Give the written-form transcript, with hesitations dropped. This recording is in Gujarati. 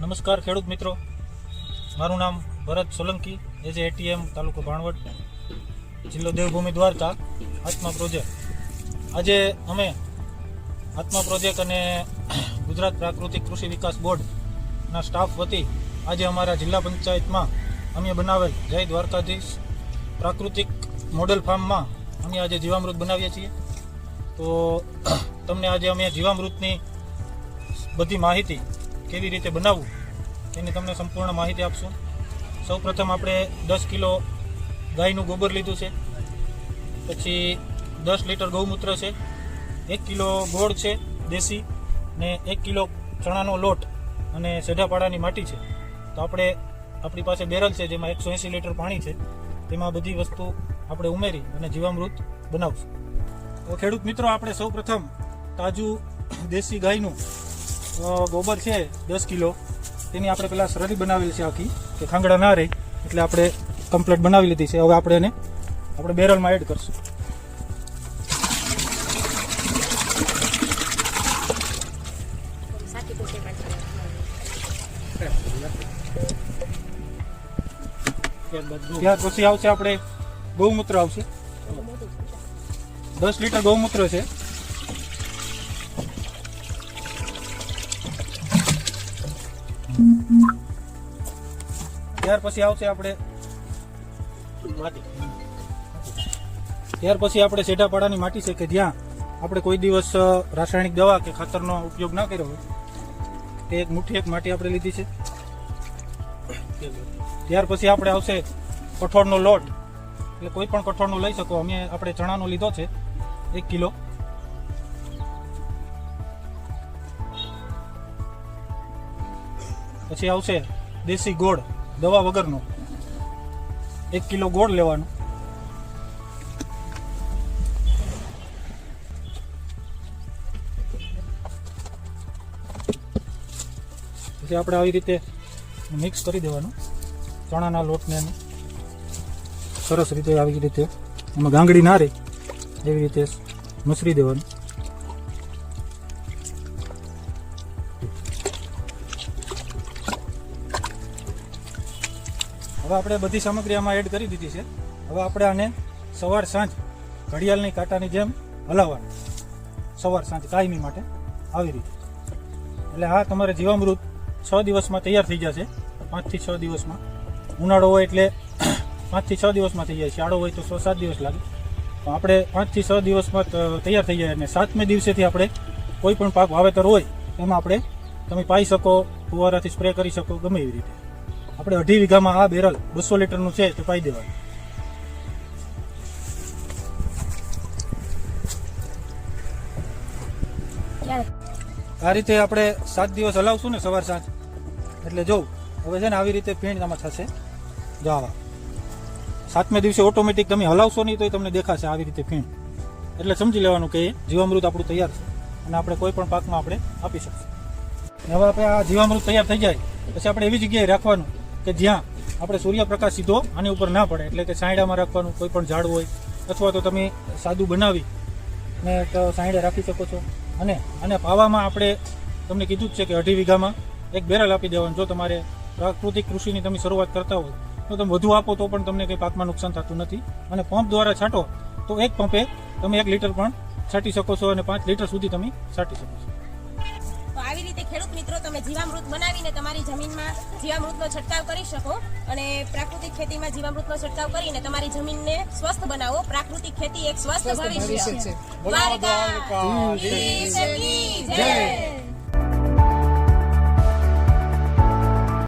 નમસ્કાર ખેડૂત મિત્રો, મારું નામ ભરત સોલંકી, એજ એટીએમ, તાલુકો ભાણવડ, જિલ્લો દેવભૂમિ દ્વારકા, આત્મા પ્રોજેક્ટ. આજે અમે આત્મા પ્રોજેક્ટ અને ગુજરાત પ્રાકૃતિક કૃષિ વિકાસ બોર્ડના સ્ટાફ વતી આજે અમારા જિલ્લા પંચાયતમાં અમે બનાવેલ જય દ્વારકાધીશ પ્રાકૃતિક મોડેલ ફાર્મમાં અમે આજે જીવામૃત બનાવીએ છીએ. તો તમને આજે અમે જીવામૃતની બધી માહિતી કેવી રીતે બનાવવું એની તમને સંપૂર્ણ માહિતી આપશું. સૌપ્રથમ આપણે 10 કિલો ગાયનું ગોબર લીધું છે, પછી 10 લીટર ગૌમૂત્ર છે, 1 કિલો ગોળ છે દેશી, ને 1 કિલો ચણાનો લોટ અને સેઢાપાડાની માટી છે. તો આપણી પાસે બેરલ છે જેમાં 180 લીટર પાણી છે, તેમાં બધી વસ્તુ આપણે ઉમેરી અને જીવામૃત બનાવશું. તો ખેડૂત મિત્રો, આપણે સૌપ્રથમ તાજું દેશી ગાયનું ગોબર છે 10 કિલો, તેની આપણે પહેલાં સરળી બનાવેલી છે આખી, કે ખાંગડા ના રહે, એટલે આપણે કમ્પ્લીટ બનાવી લીધી છે. હવે આપણે એને બેરલમાં એડ કરશું. ત્યાર પછી આવશે આપણે ગૌમૂત્ર આવશે. 10 લીટર ગૌમૂત્ર છે. ત્યાર પછી આવશે આપણે સેઢાપાડાની માટી છે, કે જ્યાં આપણે કોઈ દિવસ રાસાયણિક દવા કે ખાતરનો ઉપયોગ ના કર્યો હોય, તે એક મુઠ્ઠી એક માટી આપણે લીધી છે. ત્યાર પછી આપણે આવશે કઠોળનો લોટ, એટલે કોઈ પણ કઠોળનો લઈ શકો. આપણે ચણાનો લીધો છે 1 કિલો. પછી આવશે દેશી ગોળ, દવા વગરનો 1 કિલો ગોળ લેવાનો. પછી આપણે આવી રીતે મિક્સ કરી દેવાનું ચણાના લોટને, સરસ રીતે આવી રીતે એમાં ગાંગડી ના રહે એવી રીતે મસરી દેવાનું. હવે આપણે બધી સામગ્રી આમાં એડ કરી દીધી છે. હવે આપણે આને સવાર સાંજ ઘડિયાળની કાંટાની જેમ હલાવવાનું, સવાર સાંજ કાયમી માટે આવી રીતે. એટલે હા, તમારે જીવામૃત 6 દિવસમાં તૈયાર થઈ જશે, 5 થી 6 દિવસમાં. ઉનાળો હોય એટલે 5 થી 6 દિવસમાં થઈ જાય, શિયાળો હોય તો 6-7 દિવસ લાગે. તો આપણે 5 થી 6 દિવસમાં તૈયાર થઈ જાય. અને 7મે દિવસેથી આપણે કોઈ પણ પાક વાવેતર હોય એમાં તમે પાઈ શકો, ફુવારાથી સ્પ્રે કરી શકો, ગમે એવી રીતે. આપણે 2.5 વીઘામાં આ બેરલ 200 લીટરનું છે તે પાઈ દેવાનું. આ રીતે આપણે 7 દિવસ હલાવશું ને સવાર સાંજ, એટલે જોઉં હવે છે ને આવી રીતે ફીણ આમાં થશે. જો આવા 7મે દિવસે ઓટોમેટિક તમે હલાવશો નહીં તો તમને દેખાશે આવી રીતે ફીણ. એટલે સમજી લેવાનું કે જીવામૃત આપણું તૈયાર છે અને આપણે કોઈ પણ પાકમાં આપણે આપી શકીશું. હવે આપણે આ જીવામૃત તૈયાર થઈ જાય પછી આપણે એવી જગ્યાએ રાખવાનું કે જ્યાં આપણે સૂર્યપ્રકાશ સીધો આની ઉપર ના પડે, એટલે કે સાંયડામાં રાખવાનું. કોઈ પણ ઝાડ હોય અથવા તો તમે સાદું બનાવી ને તો સાંયડે રાખી શકો છો. અને પાવામાં આપણે તમને કીધું જ છે કે 2.5 વીઘામાં એક બેરલ આપી દેવાનું. જો તમારે પ્રાકૃતિક કૃષિની તમે શરૂઆત કરતા હોય તો તમે વધુ આપો તો પણ તમને કંઈ પાકમાં નુકસાન થતું નથી. અને પંપ દ્વારા છાંટો તો એક પંપે તમે 1 લીટર પણ છાંટી શકો છો અને 5 લીટર સુધી તમે છાંટી શકો છો. તો આવી રીતે ખેડૂત મિત્રો, તમે જીવામૃત બનાવીને તમારી જમીનમાં જીવામૃતનો છંટકાવ કરી શકો અને પ્રાકૃતિક ખેતીમાં જીવામૃતનો છંટકાવ કરીને તમારી જમીનને સ્વસ્થ બનાવો. પ્રાકૃતિક ખેતી એક સ્વસ્થ ભવિષ્ય છે. દ્વારકાધીશ કી જય.